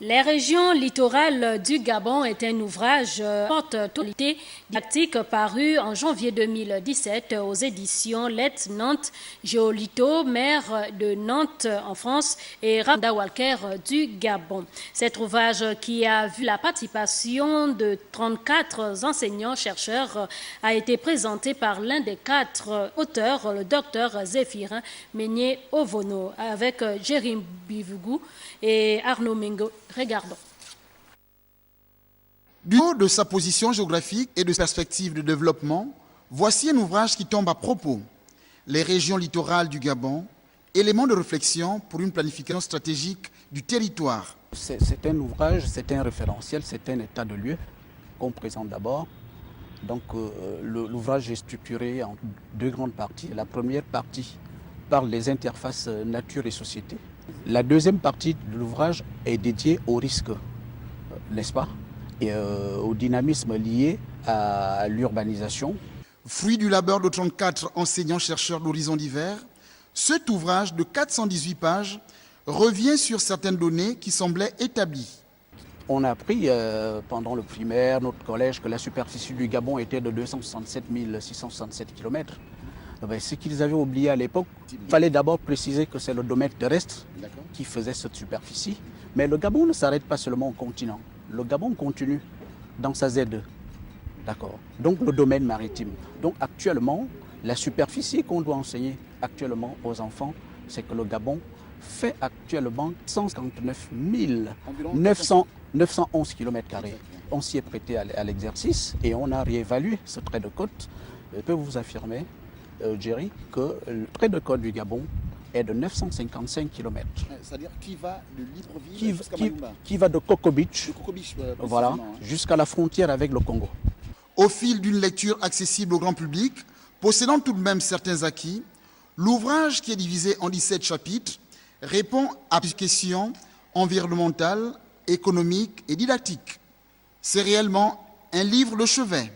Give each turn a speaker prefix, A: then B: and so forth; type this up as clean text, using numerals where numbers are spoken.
A: Les régions littorales du Gabon est un ouvrage porte totalité didactique paru en janvier 2017 aux éditions Lettres Nantes, Géolito, maire de Nantes en France et Ramda Walker du Gabon. Cet ouvrage qui a vu la participation de 34 enseignants-chercheurs a été présenté par l'un des 4 auteurs, le docteur Zéphirin Meigné-Ovono, avec Jérim Bivougou et Arnaud Mingo. Regardons.
B: Du haut de sa position géographique et de perspective de développement, voici un ouvrage qui tombe à propos. Les régions littorales du Gabon, éléments de réflexion pour une planification stratégique du territoire.
C: C'est un ouvrage, c'est un référentiel, c'est un état de lieu qu'on présente d'abord. Donc l'ouvrage est structuré en 2 grandes parties. La première partie parle des interfaces nature et société. La deuxième partie de l'ouvrage est dédiée aux risques, n'est-ce pas, et au dynamisme lié à l'urbanisation.
B: Fruit du labeur de 34 enseignants-chercheurs d'horizons divers, cet ouvrage de 418 pages revient sur certaines données qui semblaient établies.
C: On a appris pendant le primaire, notre collège, que la superficie du Gabon était de 267 667 km. Ce qu'ils avaient oublié à l'époque, il fallait d'abord préciser que c'est le domaine terrestre qui faisait cette superficie. Mais le Gabon ne s'arrête pas seulement au continent. Le Gabon continue dans sa Z2. D'accord. Donc le domaine maritime. Donc actuellement, la superficie qu'on doit enseigner actuellement aux enfants, c'est que le Gabon fait actuellement 159 911 km². On s'y est prêté à l'exercice et on a réévalué ce trait de côte. Je peux vous affirmer, Jerry, que le trait de côte du Gabon est de 955 km.
B: C'est-à-dire qui va de Libreville jusqu'à Malumba.
C: Qui va de Coco Beach, voilà, jusqu'à la frontière avec le Congo.
B: Au fil d'une lecture accessible au grand public, possédant tout de même certains acquis, l'ouvrage, qui est divisé en 17 chapitres, répond à des questions environnementales, économiques et didactiques. C'est réellement un livre de chevet.